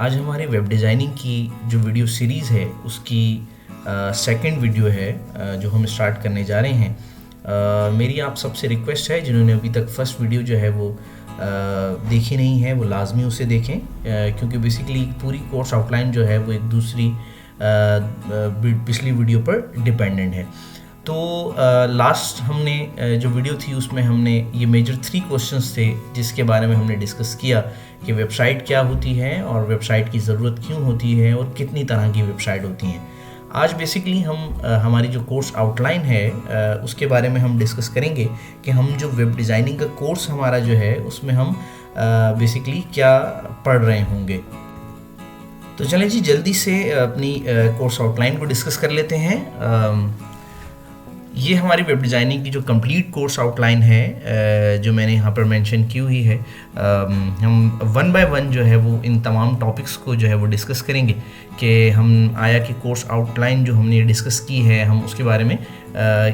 आज हमारे web designing की जो वीडियो सीरीज़ है उसकी सेकंड वीडियो है जो हम स्टार्ट करने जा रहे हैं। मेरी आप सबसे रिक्वेस्ट है जिन्होंने अभी तक फर्स्ट वीडियो जो है वो देखी नहीं है वो लाजमी उसे देखें, क्योंकि बेसिकली पूरी कोर्स आउटलाइन जो है वो एक दूसरी पिछली वीडियो पर डिपेंडेंट है। तो लास्ट हमने जो वीडियो थी उसमें हमने ये मेजर 3 क्वेश्चंस थे जिसके बारे में हमने डिस्कस किया कि वेबसाइट क्या होती है और वेबसाइट की ज़रूरत क्यों होती है और कितनी तरह की वेबसाइट होती हैं। आज बेसिकली हम हमारी जो कोर्स आउटलाइन है उसके बारे में हम डिस्कस करेंगे कि हम जो वेब डिज़ाइनिंग का कोर्स हमारा जो है उसमें हम बेसिकली क्या पढ़ रहे होंगे। तो चलें जी जल्दी से अपनी कोर्स आउटलाइन को डिस्कस कर लेते हैं। ये हमारी वेब डिज़ाइनिंग की जो कंप्लीट कोर्स आउटलाइन है जो मैंने यहाँ पर मेंशन की हुई है। हम 1 बाय 1 जो है वो इन तमाम टॉपिक्स को जो है वो डिस्कस करेंगे कि हम आया कि कोर्स आउटलाइन जो हमने डिस्कस की है हम उसके बारे में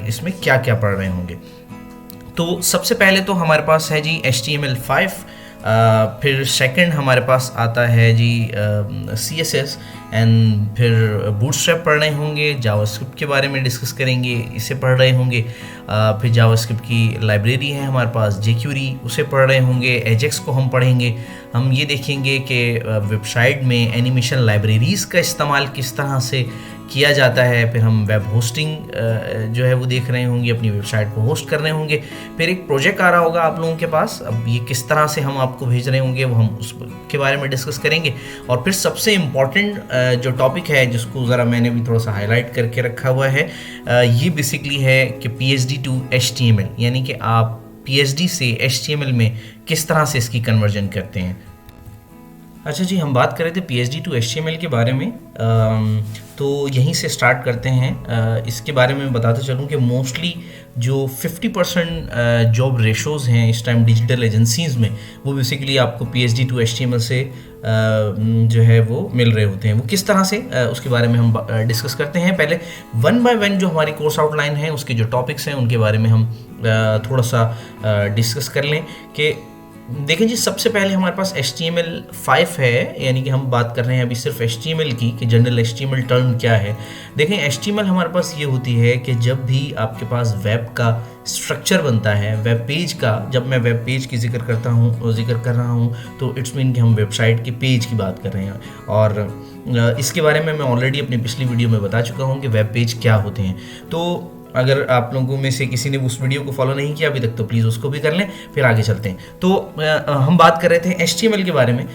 इसमें क्या क्या पढ़ रहे होंगे। तो सबसे पहले तो हमारे पास है जी HTML5, फिर सेकंड हमारे पास आता है जी CSS एंड फिर बूटस्ट्रैप पढ़ रहे होंगे, जावास्क्रिप्ट के बारे में डिस्कस करेंगे, इसे पढ़ रहे होंगे। फिर जावास्क्रिप्ट की लाइब्रेरी है हमारे पास jQuery, उसे पढ़ रहे होंगे। एजेक्स को हम पढ़ेंगे। हम ये देखेंगे कि वेबसाइट में एनिमेशन लाइब्रेरीज़ का इस्तेमाल किस तरह से किया जाता है। फिर हम वेब होस्टिंग जो है वो देख रहे होंगे, अपनी वेबसाइट को होस्ट कर रहे होंगे। फिर एक प्रोजेक्ट आ रहा होगा आप लोगों के पास, अब ये किस तरह से हम आपको भेज रहे होंगे वो हम उसके बारे में डिस्कस करेंगे। और फिर सबसे इम्पॉर्टेंट जो टॉपिक है जिसको ज़रा मैंने भी थोड़ा सा हाईलाइट करके रखा हुआ है, ये बेसिकली है कि PhD to HTML, यानी कि आप PhD से HTML में किस तरह से इसकी कन्वर्जन करते हैं। अच्छा जी, हम बात कर रहे थे PhD to HTML के बारे में, तो यहीं से स्टार्ट करते हैं। इसके बारे में बताते चलूँ कि मोस्टली जो 50% जॉब रेशोज़ हैं इस टाइम डिजिटल एजेंसीज़ में, वो बेसिकली आपको PhD to HTML से जो है वो मिल रहे होते हैं। वो किस तरह से उसके बारे में हम डिस्कस करते हैं। पहले 1 बाय 1 जो हमारी कोर्स आउटलाइन है उसके जो टॉपिक्स हैं उनके बारे में हम थोड़ा सा डिस्कस कर लें कि देखें जी, सबसे पहले हमारे पास HTML5 है, यानी कि हम बात कर रहे हैं अभी सिर्फ HTML की कि जनरल HTML टर्म क्या है। देखें HTML हमारे पास ये होती है कि जब भी आपके पास वेब का स्ट्रक्चर बनता है, वेब पेज का, जब मैं वेब पेज की जिक्र कर रहा हूँ तो इट्स मीन कि हम वेबसाइट के पेज की बात कर रहे हैं। और इसके बारे में मैं ऑलरेडी अपनी पिछली वीडियो में बता चुका हूँ कि वेब पेज क्या होते हैं। तो अगर आप लोगों में से किसी ने उस वीडियो को फॉलो नहीं किया अभी तक तो प्लीज़ उसको भी कर लें, फिर आगे चलते हैं। तो हम बात कर रहे थे HTML के बारे में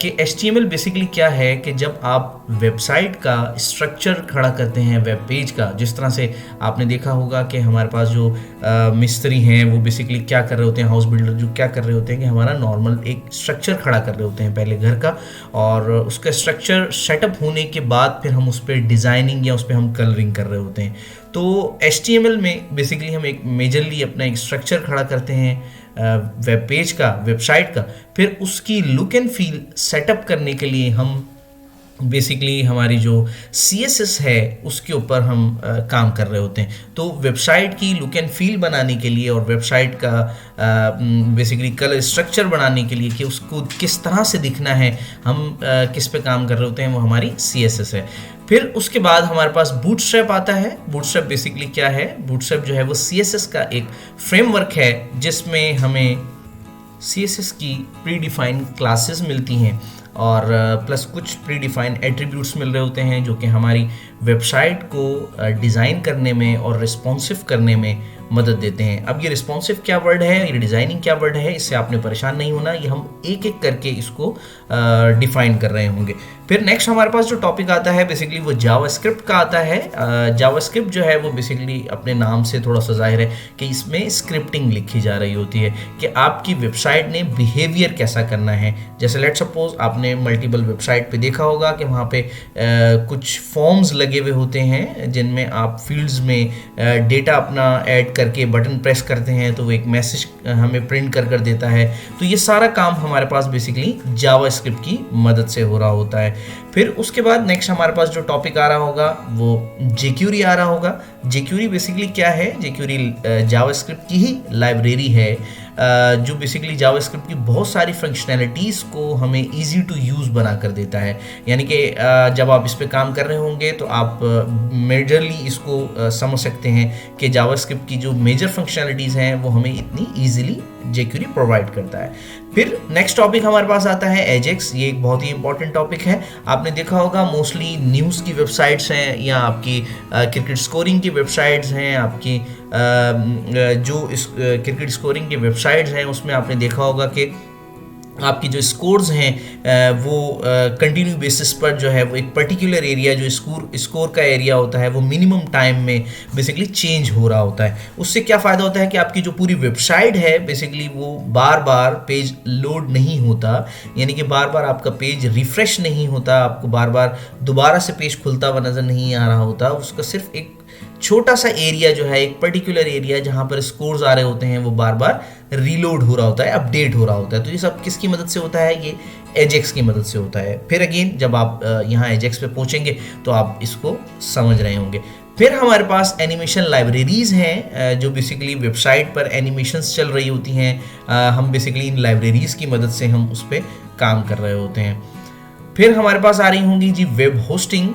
कि HTML बेसिकली क्या है कि जब आप वेबसाइट का स्ट्रक्चर खड़ा करते हैं वेब पेज का, जिस तरह से आपने देखा होगा कि हमारे पास जो मिस्त्री हैं वो बेसिकली क्या कर रहे होते हैं, हाउस बिल्डर जो क्या कर रहे होते हैं कि हमारा नॉर्मल एक स्ट्रक्चर खड़ा कर रहे होते हैं पहले घर का, और उसका स्ट्रक्चर सेटअप होने के बाद फिर हम उस पर डिज़ाइनिंग या उस पर हम कलरिंग कर रहे होते हैं। तो HTML में बेसिकली हम एक मेजरली अपना एक स्ट्रक्चर खड़ा करते हैं वेब पेज का, वेबसाइट का, फिर उसकी लुक एंड फील सेटअप करने के लिए हम बेसिकली हमारी जो CSS है उसके ऊपर हम काम कर रहे होते हैं। तो वेबसाइट की लुक एंड फील बनाने के लिए और वेबसाइट का बेसिकली कलर स्ट्रक्चर बनाने के लिए कि उसको किस तरह से दिखना है, हम किस पे काम कर रहे होते हैं, वो हमारी CSS है। फिर उसके बाद हमारे पास बूटस्ट्रैप आता है। बूटस्ट्रैप बेसिकली क्या है? बूटस्ट्रैप जो है वो CSS का एक फ्रेमवर्क है जिसमें हमें CSS की प्री डिफाइंड क्लासेस मिलती हैं और प्लस कुछ प्री डिफाइंड एट्रीब्यूट्स मिल रहे होते हैं जो कि हमारी वेबसाइट को डिज़ाइन करने में और रिस्पॉन्सिव करने में मदद देते हैं। अब ये रिस्पॉन्सिव क्या वर्ड है, ये डिज़ाइनिंग क्या वर्ड है, इससे आपने परेशान नहीं होना, ये हम एक एक करके इसको डिफ़ाइन कर रहे होंगे। फिर नेक्स्ट हमारे पास जो टॉपिक आता है बेसिकली वो जावास्क्रिप्ट का आता है। जावास्क्रिप्ट जो है वो बेसिकली अपने नाम से थोड़ा सा जाहिर है कि इसमें स्क्रिप्टिंग लिखी जा रही होती है कि आपकी वेबसाइट ने बिहेवियर कैसा करना है। जैसे लेट सपोज आपने मल्टीपल वेबसाइट पे देखा होगा कि वहाँ पे कुछ फॉर्म्स लगे हुए होते हैं जिनमें आप फील्ड्स में डेटा अपना ऐड करके बटन प्रेस करते हैं तो वो एक मैसेज हमें प्रिंट कर देता है। तो ये सारा काम हमारे पास बेसिकली जावास्क्रिप्ट की मदद से हो रहा होता है। फिर उसके बाद नेक्स्ट हमारे पास जो टॉपिक आ रहा होगा वो jQuery आ रहा होगा। jQuery बेसिकली क्या है? jQuery जावास्क्रिप्ट की ही लाइब्रेरी है जो बेसिकली जावास्क्रिप्ट की बहुत सारी फंक्शनैलिटीज़ को हमें ईजी टू यूज़ बना कर देता है। यानी कि जब आप इस पे काम कर रहे होंगे तो आप मेजरली इसको समझ सकते हैं कि जावास्क्रिप्ट की जो मेजर फंक्शनैलिटीज़ हैं वो हमें इतनी ईजिली jQuery प्रोवाइड करता है। फिर नेक्स्ट टॉपिक हमारे पास आता है एजेक्स। ये एक बहुत ही इंपॉर्टेंट टॉपिक है। आपने देखा होगा मोस्टली न्यूज़ की वेबसाइट्स हैं या आपकी क्रिकेट स्कोरिंग की वेबसाइट्स हैं, आपकी जो इस क्रिकेट स्कोरिंग की वेबसाइट्स हैं उसमें आपने देखा होगा कि आपकी जो स्कोर्स हैं वो कंटिन्यू बेसिस पर जो है वो एक पर्टिकुलर एरिया जो स्कोर का एरिया होता है वो मिनिमम टाइम में बेसिकली चेंज हो रहा होता है। उससे क्या फ़ायदा होता है कि आपकी जो पूरी वेबसाइट है बेसिकली वो बार बार पेज लोड नहीं होता, यानी कि बार बार आपका पेज रिफ़्रेश नहीं होता, आपको बार बार दोबारा से पेज खुलता हुआ नज़र नहीं आ रहा होता। उसका सिर्फ एक छोटा सा एरिया जो है, एक पर्टिकुलर एरिया जहाँ पर स्कोर्स आ रहे होते हैं वो बार बार रीलोड हो रहा होता है, अपडेट हो रहा होता है। तो ये सब किसकी मदद से होता है? ये एजेक्स की मदद से होता है। फिर अगेन जब आप यहाँ एजेक्स पे पहुँचेंगे तो आप इसको समझ रहे होंगे। फिर हमारे पास एनिमेशन लाइब्रेरीज़ हैं जो बेसिकली वेबसाइट पर एनिमेशंस चल रही होती हैं। हम बेसिकली इन लाइब्रेरीज़ की मदद से हम उस पर काम कर रहे होते हैं। फिर हमारे पास आ रही होंगी जी वेब होस्टिंग।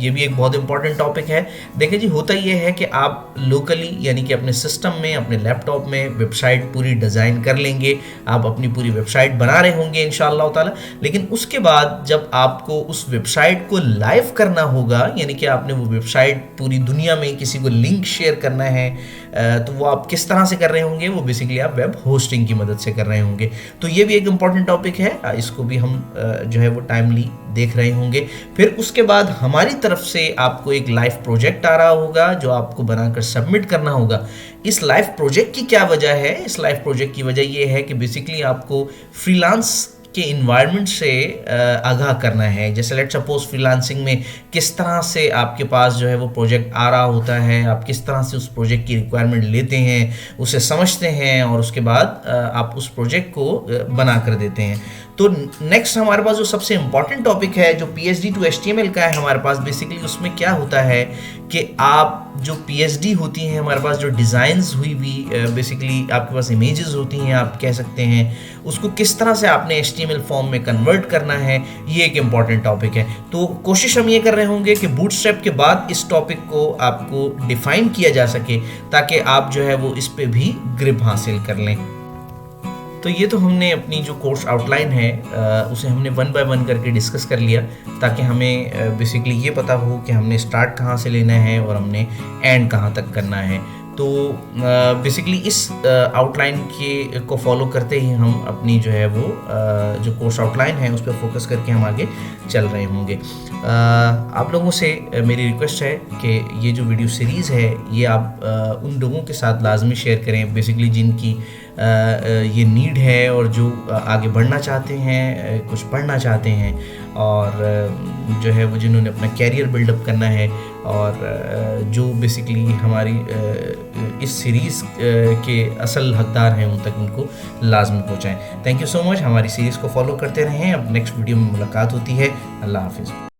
ये भी एक बहुत इंपॉर्टेंट टॉपिक है। देखिए जी, होता ये है कि आप लोकली यानी कि अपने सिस्टम में, अपने लैपटॉप में वेबसाइट पूरी डिज़ाइन कर लेंगे, आप अपनी पूरी वेबसाइट बना रहे होंगे इंशाअल्लाह ताला। लेकिन उसके बाद जब आपको उस वेबसाइट को लाइव करना होगा, यानी कि आपने वो वेबसाइट पूरी दुनिया में किसी को लिंक शेयर करना है, तो वो आप किस तरह से कर रहे होंगे? वो बेसिकली आप वेब होस्टिंग की मदद से कर रहे होंगे। तो ये भी एक इम्पॉर्टेंट टॉपिक है, इसको भी हम जो है वो टाइमली देख रहे होंगे। फिर उसके बाद हमारी तरफ से आपको एक लाइव प्रोजेक्ट आ रहा होगा जो आपको बनाकर सबमिट करना होगा। इस लाइव प्रोजेक्ट की क्या वजह है? इस लाइव प्रोजेक्ट की वजह ये है कि बेसिकली आपको फ्रीलांस के इन्वायरमेंट से आगाह करना है। जैसे लेट सपोज फ्रीलांसिंग में किस तरह से आपके पास जो है वो प्रोजेक्ट आ रहा होता है, आप किस तरह से उस प्रोजेक्ट की रिक्वायरमेंट लेते हैं, उसे समझते हैं और उसके बाद आप उस प्रोजेक्ट को बना कर देते हैं। तो नेक्स्ट हमारे पास जो सबसे इम्पॉर्टेंट टॉपिक है जो PhD to HTML का है हमारे पास, बेसिकली उसमें क्या होता है कि आप जो PhD होती हैं हमारे पास, जो डिज़ाइंस हुई हुई बेसिकली आपके पास इमेजेस होती हैं, आप कह सकते हैं, उसको किस तरह से आपने HTML फॉर्म में कन्वर्ट करना है, ये एक इम्पॉर्टेंट टॉपिक है। तो कोशिश हम ये कर रहे होंगे कि बूटस्ट्रैप के बाद इस टॉपिक को आपको डिफ़ाइन किया जा सके ताकि आप जो है वो इस पे भी ग्रिप हासिल कर लें। तो ये तो हमने अपनी जो कोर्स आउटलाइन है उसे हमने 1 बाय 1 करके डिस्कस कर लिया ताकि हमें बेसिकली ये पता हो कि हमने स्टार्ट कहाँ से लेना है और हमने एंड कहाँ तक करना है। तो बेसिकली इस आउटलाइन के को फॉलो करते ही हम अपनी जो है वो जो कोर्स आउटलाइन है उस पर फोकस करके हम आगे चल रहे होंगे। आप लोगों से मेरी रिक्वेस्ट है कि ये जो वीडियो सीरीज़ है ये आप उन लोगों के साथ लाजमी शेयर करें बेसिकली जिनकी ये नीड है और जो आगे बढ़ना चाहते हैं, कुछ पढ़ना चाहते हैं और जो है वो जिन्होंने अपना कैरियर बिल्डअप करना है और जो बेसिकली हमारी इस सीरीज़ के असल हकदार हैं उन तक उनको लाजमी पहुँचाएँ। Thank you so much. हमारी सीरीज़ को फॉलो करते रहें। अब नेक्स्ट वीडियो में मुलाकात होती है। अल्लाह हाफिज़।